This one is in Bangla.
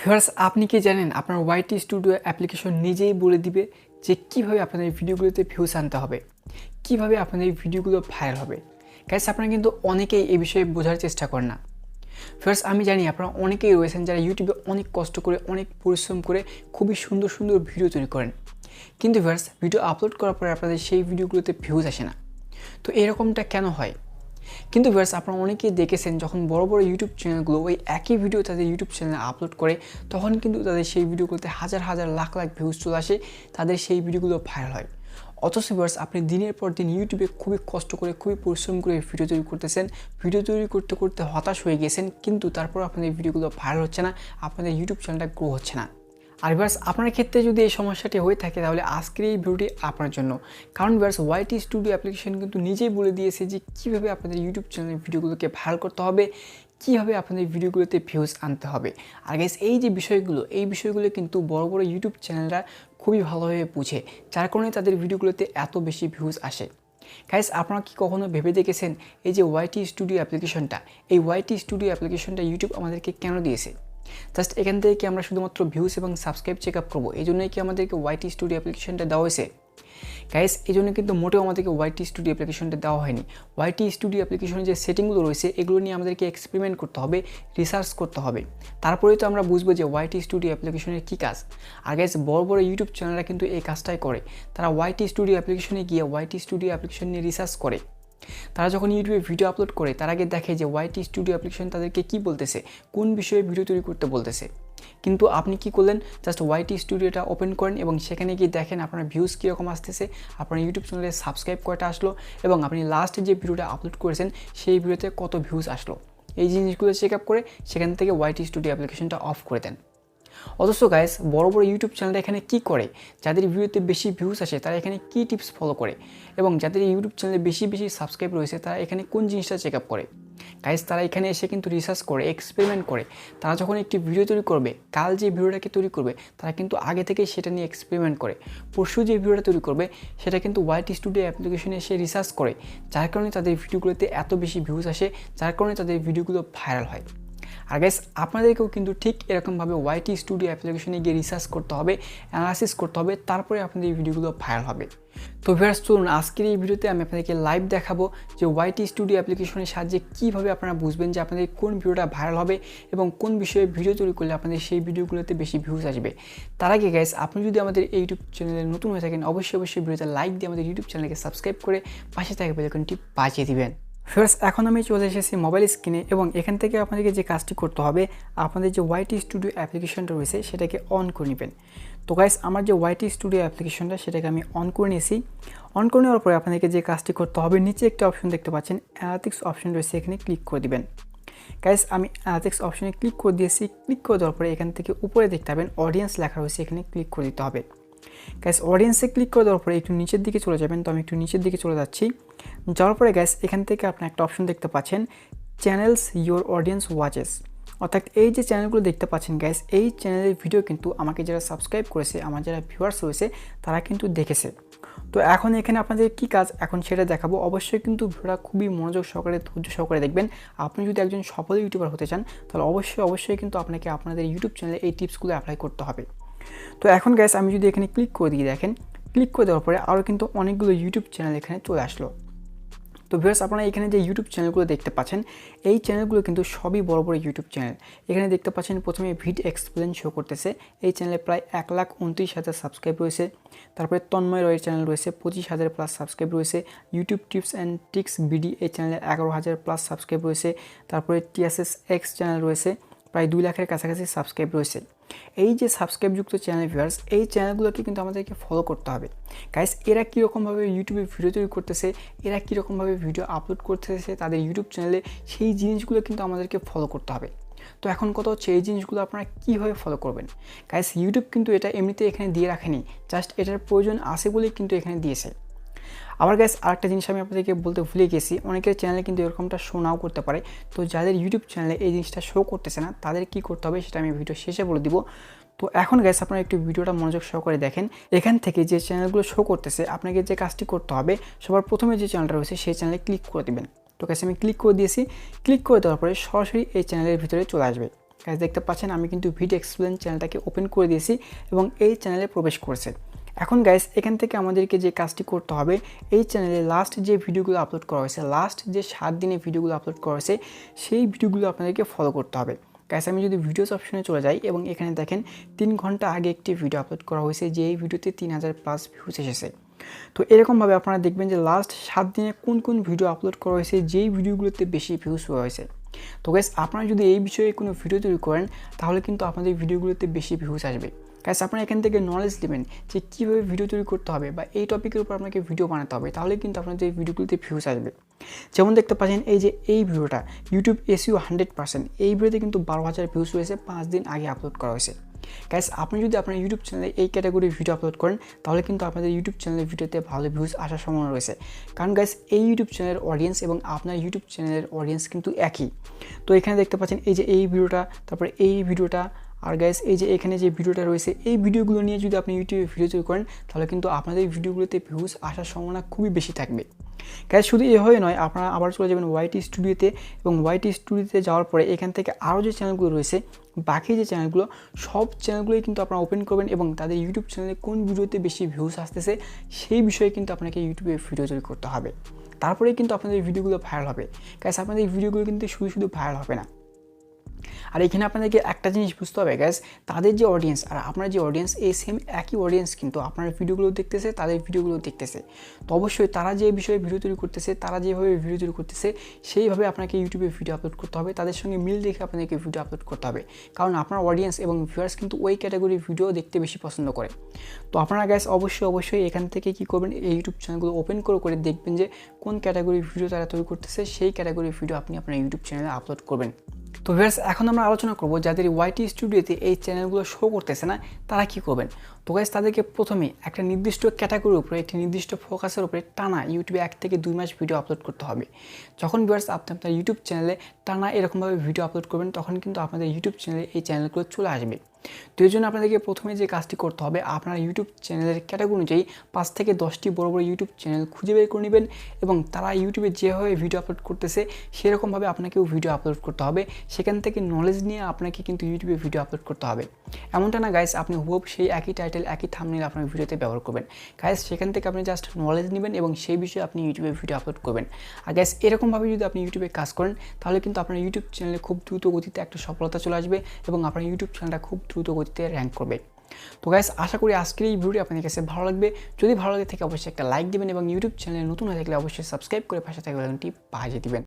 ভিউয়ার্স, আপনি কি জানেন আপনার ওয়াইটি স্টুডিও অ্যাপ্লিকেশন নিজেই বলে দিবে যে কীভাবে আপনাদের ভিডিওগুলোতে ভিউজ আনতে হবে, কীভাবে আপনাদের ভিডিওগুলো ভাইরাল হবে। গাইস, আপনারা কিন্তু অনেকেই এই বিষয়ে বোঝার চেষ্টা করেন না। ভিউয়ার্স, আমি জানি আপনারা অনেকেই রয়েছেন যারা ইউটিউবে অনেক কষ্ট করে, অনেক পরিশ্রম করে খুবই সুন্দর সুন্দর ভিডিও তৈরি করেন, কিন্তু ভিউয়ার্স ভিডিও আপলোড করার পরে আপনাদের সেই ভিডিওগুলোতে ভিউজ আসে না। তো এরকমটা কেন হয়? কিন্তু ভিউয়ার্স, আপনারা অনেকেই দেখেছেন যখন বড় বড় ইউটিউব চ্যানেলগুলো ওই একই ভিডিও তাদের ইউটিউব চ্যানেলে আপলোড করে, তখন কিন্তু তাদের সেই ভিডিওগুলোতে হাজার হাজার লাখ লাখ ভিউজ চলে আসে, তাদের সেই ভিডিওগুলো ভাইরাল হয়। অথচ ভিউয়ার্স, আপনি দিনের পর দিন ইউটিউবে খুবই কষ্ট করে, খুবই পরিশ্রম করে ভিডিও তৈরি করতেছেন, ভিডিও তৈরি করতে করতে হতাশ হয়ে গেছেন, কিন্তু তারপর আপনাদের ভিডিওগুলো ভাইরাল হচ্ছে না, আপনাদের ইউটিউব চ্যানেলটা গ্রো হচ্ছে না। আর ভিউয়ার্স, আপনার ক্ষেত্রে যদি এই সমস্যাটি হয়ে থাকে তাহলে আজকের এই ভিডিওটি আপনার জন্য। কারণ ভিউয়ার্স, ওয়াইটি স্টুডিও অ্যাপ্লিকেশন কিন্তু নিজেই বলে দিয়েছে যে কীভাবে আপনাদের ইউটিউব চ্যানেলের ভিডিওগুলোকে ভাইরাল করতে হবে, কীভাবে আপনাদের ভিডিওগুলোতে ভিউজ আনতে হবে। আর গাইস, এই যে বিষয়গুলো কিন্তু বড় বড় ইউটিউব চ্যানেলরা খুবই ভালোভাবে বুঝে, যার কারণে তাদের ভিডিওগুলোতে এত বেশি ভিউজ আসে। গাইস, আপনারা কি কখনো ভেবে দেখেছেন এই যে ওয়াইটি স্টুডিও অ্যাপ্লিকেশনটা, এই ওয়াইটি স্টুডিও অ্যাপ্লিকেশনটা ইউটিউব আমাদেরকে কেন দিয়েছে? জাস্ট এখান থেকে কি আমরা শুধুমাত্র ভিউজ এবং সাবস্ক্রাইব চেক আপ করবো, এই জন্যই কি আমাদেরকে ওয়াইটি স্টুডিও অ্যাপ্লিকেশনটা দেওয়া হয়েছে? গাইস, এই জন্য কিন্তু মোটেও আমাদেরকে ওয়াইটি স্টুডিও অ্যাপ্লিকেশনটা দেওয়া হয়নি। ওয়াইটি স্টুডিও অ্যাপ্লিকেশনের যে সেটিংগুলো রয়েছে এগুলো নিয়ে আমাদেরকে এক্সপেরিমেন্ট করতে হবে, রিসার্চ করতে হবে, তারপরেই তো আমরা বুঝবো যে ওয়াইটি স্টুডিও অ্যাপ্লিকেশনের কী কাজ। আর গাইস, বড় বড় ইউটিউব চ্যানেলরা কিন্তু এই কাজটাই করে। তারা ওয়াইটি স্টুডিও অ্যাপ্লিকেশনে গিয়ে ওয়াইটি স্টুডিও অ্যাপ্লিকেশন নিয়ে রিসার্চ করে। তারা যখন ইউটিউবে ভিডিও আপলোড করে তার আগে দেখে যে ওয়াইটি স্টুডিও অ্যাপ্লিকেশন তাদেরকে কী বলতেছে, কোন বিষয়ে ভিডিও তৈরি করতে বলতেছে। কিন্তু আপনি কি করলেন, জাস্ট ওয়াইটি স্টুডিওটা ওপেন করেন এবং সেখানে গিয়ে দেখেন আপনার ভিউজ কীরকম আসতেছে, আপনার ইউটিউব চ্যানেলে সাবস্ক্রাইব কয়টা আসলো, এবং আপনি লাস্টে যে ভিডিওটা আপলোড করেছেন সেই ভিডিওতে কত ভিউজ আসলো। এই জিনিসগুলো চেক আপ করে সেখান থেকে ওয়াইটি স্টুডিও অ্যাপ্লিকেশনটা অফ করে দেন। অথচ গাইস, বড় বড় ইউটিউব চ্যানেলটা এখানে কী করে, যাদের ভিডিওতে বেশি ভিউজ আসে তারা এখানে কী টিপস ফলো করে, এবং যাদের ইউটিউব চ্যানেলে বেশি বেশি সাবস্ক্রাইব রয়েছে তারা এখানে কোন জিনিসটা চেক আপ করে? গাইস, তারা এখানে এসে কিন্তু রিসার্চ করে, এক্সপেরিমেন্ট করে। তারা যখন একটি ভিডিও তৈরি করবে, কাল যে ভিডিওটাকে তৈরি করবে তারা কিন্তু আগে থেকেই সেটা নিয়ে এক্সপেরিমেন্ট করে। পরশু যে ভিডিওটা তৈরি করবে সেটা কিন্তু ওয়াইটি স্টুডিও অ্যাপ্লিকেশনে এসে রিসার্চ করে, যার কারণে তাদের ভিডিওগুলোতে এত বেশি ভিউজ আসে, যার কারণে তাদের ভিডিওগুলো ভাইরাল হয়। আর গাইস, আপনাদেরকেও কিন্তু ঠিক এরকমভাবে ওয়াইটি স্টুডিও অ্যাপ্লিকেশনে গিয়ে রিসার্চ করতে হবে, অ্যানালাইসিস করতে হবে, তারপরে আপনাদের এই ভিডিওগুলো ভাইরাল হবে। তো ভিউয়ার্স, চলুন আজকের এই ভিডিওতে আমি আপনাদেরকে লাইভ দেখাবো যে ওয়াইটি স্টুডিও অ্যাপ্লিকেশনের সাহায্যে কীভাবে আপনারা বুঝবেন যে আপনাদের কোন ভিডিওটা ভাইরাল হবে এবং কোন বিষয়ে ভিডিও তৈরি করলে আপনাদের সেই ভিডিওগুলোতে বেশি ভিউজ আসবে। তার আগে গাইস, আপনি যদি আমাদের এই ইউটিউব চ্যানেলে নতুন হয়ে থাকেন অবশ্যই ভিডিওতে লাইক দিয়ে আমাদের ইউটিউব চ্যানেলকে সাবস্ক্রাইব করে পাশে থাকা বেল আইকনটি বাজিয়ে দিবেন। ফার্স্ট, এখন আমি চলে এসেছি মোবাইল স্ক্রিনে, এবং এখান থেকে আপনাদেরকে যে কাজটি করতে হবে, আপনাদের যে ওয়াইটি স্টুডিও অ্যাপ্লিকেশনটা রয়েছে সেটাকে অন করে নেবেন। তো গাইস, আমার যে ওয়াইটি স্টুডিও অ্যাপ্লিকেশনটা সেটাকে আমি অন করে নিয়েছি। অন করে নেওয়ার পরে আপনাদেরকে যে কাজটি করতে হবে, নিচে একটা অপশন দেখতে পাচ্ছেন, অ্যানালিটিক্স অপশন রয়েছে, এখানে ক্লিক করে দিবেন। গাইস, আমি অ্যানালিটিক্স অপশনে ক্লিক করে দিয়েছি। ক্লিক করে দেওয়ার পরে এখান থেকে উপরে দেখতে পাবেন অডিয়েন্স লেখা রয়েছে, এখানে ক্লিক করে দিতে হবে। গাইস, অডিয়েন্সে ক্লিক করে দেওয়ার পরে একটু নিচের দিকে চলে যাবেন। তো আমি একটু নিচের দিকে চলে যাচ্ছি। যাওয়ার পরে গাইস, এখান থেকে আপনি একটা অপশন দেখতে পাচ্ছেন, চ্যানেলস ইউর অডিয়েন্স ওয়াচেস। অর্থাৎ এই যে চ্যানেলগুলো দেখতে পাচ্ছেন গাইস, এই চ্যানেলের ভিডিও কিন্তু আমাকে যারা সাবস্ক্রাইব করেছে, আমার যারা ভিউয়ার্স রয়েছে তারা কিন্তু দেখেছে। তো এখন এখানে আপনাদের কী কাজ এখন সেটা দেখাবো। অবশ্যই কিন্তু ভিডিওটা খুবই মনোযোগ সহকারে, ধৈর্য সহকারে দেখবেন। আপনি যদি একজন সফল ইউটিউবার হতে চান তাহলে অবশ্যই কিন্তু আপনাকে আপনাদের ইউটিউব চ্যানেলে এই টিপসগুলো অ্যাপ্লাই করতে হবে। তো এখন গাইস, আমি যদি এখানে ক্লিক করে দিয়ে দেখেন, ক্লিক করে দেওয়ার পরে আরও কিন্তু অনেকগুলো ইউটিউব চ্যানেল এখানে চলে আসলো। তো ভিউয়ার্স, আপনারা এখানে যে ইউটিউব চ্যানেলগুলো দেখতে পাচ্ছেন, এই চ্যানেলগুলো কিন্তু সবই বড় বড় ইউটিউব চ্যানেল। এখানে দেখতে পাচ্ছেন প্রথমে ভিড এক্সপ্লেন শো করতেছে, এই চ্যানেলে প্রায় 1,29,000 সাবস্ক্রাইব রয়েছে। তারপরে তন্ময় রয়ের চ্যানেল রয়েছে, 25,000 প্লাস সাবস্ক্রাইব রয়েছে। YouTube tips and tricks BD, এই চ্যানেলে 11,000 প্লাস সাবস্ক্রাইব রয়েছে। তারপরে টিএসএস এক্স চ্যানেল রয়েছে, প্রায় 2 লাখের কাছাকাছি সাবস্ক্রাইব রয়েছে। এই যে সাবস্ক্রাইবযুক্ত চ্যানেল ভিউয়ার্স, এই চ্যানেলগুলোকে কিন্তু আমাদেরকে ফলো করতে হবে। গাইস, এরা কীরকমভাবে ইউটিউবে ভিডিও তৈরি করতেছে, এরা কীরকমভাবে ভিডিও আপলোড করতেছে তাদের ইউটিউব চ্যানেলে, সেই জিনিসগুলো কিন্তু আমাদেরকে ফলো করতে হবে। তো এখন কথা হচ্ছে, এই জিনিসগুলো আপনারা কীভাবে ফলো করবেন? গাইস, ইউটিউব কিন্তু এটা এমনিতে এখানে দিয়ে রাখেনি, জাস্ট এটার প্রয়োজন আছে বলেই কিন্তু এখানে দিয়েছে। আবার গাইস, আরেকটা জিনিস আমি আপনাদেরকে বলতে ভুলে গেছি, অনেকের চ্যানেলে কিন্তু এরকমটা শো নাও করতে পারে। তো যাদের ইউটিউব চ্যানেলে এই জিনিসটা শো করতেছে না তাদের কি করতে হবে সেটা আমি ভিডিও শেষে বলে দিব। তো এখন গাইস, আপনারা একটু ভিডিওটা মনোযোগ সহকারে দেখেন। এখান থেকে যে চ্যানেলগুলো শো করতেছে আপনাকে যে কাজটি করতে হবে, সবার প্রথমে যে চ্যানেলটা রয়েছে সেই চ্যানেলে ক্লিক করে দেবেন। তো গাইস, আমি ক্লিক করে দিয়েছি। ক্লিক করে দেওয়ার পরে সরাসরি এই চ্যানেলের ভিতরে চলে আসবে। গাইস দেখতে পাচ্ছেন আমি কিন্তু ভিডিও এক্সপ্লেন চ্যানেলটাকে ওপেন করে দিয়েছি এবং এই চ্যানেলে প্রবেশ করেছে। এখন গাইস এখান থেকে আমাদেরকে যে কাজটি করতে হবে, এই চ্যানেলে লাস্ট যে ভিডিওগুলো আপলোড করা হয়েছে, লাস্ট যে 7 দিনে ভিডিওগুলো আপলোড করা হয়েছে সেই ভিডিওগুলো আপনাদেরকে ফলো করতে হবে। গাইস আমি যদি ভিডিওস অপশনে চলে যাই এবং এখানে দেখেন 3 ঘন্টা আগে একটি ভিডিও আপলোড করা হয়েছে, যে এই ভিডিওতে 3000+ ভিউজ এসেছে। তো এরকমভাবে আপনারা দেখবেন যে লাস্ট 7 দিনে কোন কোন ভিডিও আপলোড করা হয়েছে, যেই ভিডিওগুলোতে বেশি ভিউজ হয়েছে। তো গাইস আপনারা যদি এই বিষয়ে কোনো ভিডিও তৈরি করেন তাহলে কিন্তু আপনাদের ভিডিওগুলোতে বেশি ভিউজ আসবে। গাইস আপনারা এখান থেকে নলেজ নেবেন যে কীভাবে ভিডিও তৈরি করতে হবে বা এই টপিকের উপর আপনাকে ভিডিও বানাতে হবে, তাহলে কিন্তু আপনাদের ভিডিওগুলোতে ভিউজ আসবে। যেমন দেখতে পাচ্ছেন এই যে এই ভিডিওটা ইউটিউব এসইও 100%, এই ভিডিওতে কিন্তু 12,000 ভিউজ হয়েছে, 5 দিন আগে আপলোড করা হয়েছে। গাইস আপনি যদি আপনার ইউটিউব চ্যানেলে এই ক্যাটাগরির ভিডিও আপলোড করেন তাহলে কিন্তু আপনাদের ইউটিউব চ্যানেলের ভিডিওতে ভালো ভিউজ আসার সম্ভাবনা রয়েছে। কারণ গাইস এই ইউটিউব চ্যানেলের অডিয়েন্স এবং আপনার ইউটিউব চ্যানেলের অডিয়েন্স কিন্তু একই। তো এখানে দেখতে পাচ্ছেন এই যে এই ভিডিওটা, তারপরে এই ভিডিওটা, আর গাইস এই যে এখানে যে ভিডিওটা রয়েছে, এই ভিডিওগুলো নিয়ে যদি আপনি ইউটিউবে ভিডিও তৈরি করেন তাহলে কিন্তু আপনাদের ভিডিওগুলোতে ভিউজ আসার সম্ভাবনা খুবই বেশি থাকবে। গাইস শুধু এভাবে নয়, আপনারা আবার চলে যাবেন ওয়াইটি স্টুডিওতে এবং ওয়াইটি স্টুডিওতে যাওয়ার পরে এখান থেকে আরও যে চ্যানেলগুলো রয়েছে, বাকি যে চ্যানেলগুলো, সব চ্যানেলগুলোই কিন্তু আপনারা ওপেন করবেন এবং তাদের ইউটিউব চ্যানেলে কোন ভিডিওতে বেশি ভিউজ আসতেছে সেই বিষয়ে কিন্তু আপনাকে ইউটিউবে ভিডিও তৈরি করতে হবে। তারপরেই কিন্তু আপনাদের ভিডিওগুলো ভাইরাল হবে। গাইস আপনাদের ভিডিওগুলো কিন্তু শুধু শুধু ভাইরাল হবে না। আর এখানে আপনাদেরকে একটা জিনিস বুঝতে হবে গাইস, তাদের যে অডিয়েন্স আর আপনার যে অডিয়েন্স, এই সেম একই অডিয়েন্স কিন্তু আপনার ভিডিওগুলো দেখতেছে, তাদের ভিডিওগুলো দেখতেছে। তো অবশ্যই তারা যে বিষয়ে ভিডিও তৈরি করতেছে, তারা যেভাবে ভিডিও তৈরি করতেছে সেইভাবে আপনাকে ইউটিউবে ভিডিও আপলোড করতে হবে, তাদের সঙ্গে মিল রেখে আপনাদেরকে ভিডিও আপলোড করতে হবে। কারণ আপনার অডিয়েন্স এবং ভিউয়ার্স কিন্তু ওই ক্যাটাগরির ভিডিও দেখতে বেশি পছন্দ করে। তো আপনারা গাইস অবশ্যই এখান থেকে কী করবেন, এই ইউটিউব চ্যানেলগুলো ওপেন করে দেখবেন যে কোন ক্যাটাগরির ভিডিও তারা তৈরি করতেছে, সেই ক্যাটাগরির ভিডিও আপনি আপনার ইউটিউব চ্যানেলে আপলোড করবেন। তো ভিউয়ার্স এখন আমরা আলোচনা করব যাদের ওয়াইটি স্টুডিওতে এই চ্যানেলগুলো শো করতেছে না তারা কি করবেন। তো গাইস তাদেরকে প্রথমে একটা নির্দিষ্ট ক্যাটাগরির উপরে, একটি নির্দিষ্ট ফোকাসের উপরে টানা ইউটিউবে 1 থেকে 2 মাস ভিডিও আপলোড করতে হবে। যখন ভিউয়ার্স আপনি আপনার ইউটিউব চ্যানেলে টানা এরকমভাবে ভিডিও আপলোড করবেন তখন কিন্তু আপনাদের ইউটিউব চ্যানেলে এই চ্যানেলগুলো চলে আসবে। তো এই জন্য আপনাদেরকে প্রথমে যে কাজটি করতে হবে, আপনার ইউটিউব চ্যানেলের ক্যাটাগরি অনুযায়ী 5 থেকে 10টি বড় বড় ইউটিউব চ্যানেল খুঁজে বের করে নেবেন এবং তারা ইউটিউবে যেভাবে ভিডিও আপলোড করতেছে সেরকমভাবে আপনাকেও ভিডিও আপলোড করতে হবে। সেখান থেকে নলেজ নিয়ে আপনাকে কিন্তু ইউটিউবে ভিডিও আপলোড করতে হবে। এমনটা না গাইস আপনি হুবহু সেই একই টাইটেল একই থাম্বনেল আপনার ভিডিওতে ব্যবহার করবেন। গাইস সেখান থেকে আপনি জাস্ট নলেজ নেবেন এবং সেই বিষয়ে আপনি ইউটিউবে ভিডিও আপলোড করবেন। আর গাইস এরকমভাবে যদি আপনি ইউটিউবে কাজ করেন তাহলে কিন্তু আপনার ইউটিউব চ্যানেলে খুব দ্রুত গতিতে একটা সফলতা চলে আসবে এবং আপনার ইউটিউব চ্যানেলটা খুব দ্রুত গতিতে র্যাঙ্ক করবে। তো গাইস আশা করি আজকের এই ভিডিওটি আপনাদের কাছে ভালো লাগবে। যদি ভালো লাগে থাকে অবশ্যই একটা লাইক দিবেন এবং ইউটিউব চ্যানেলে নতুন হয়ে থাকলে অবশ্যই সাবস্ক্রাইব করে পাশে থাকা বেল আইকনটি বাজিয়ে দিবেন।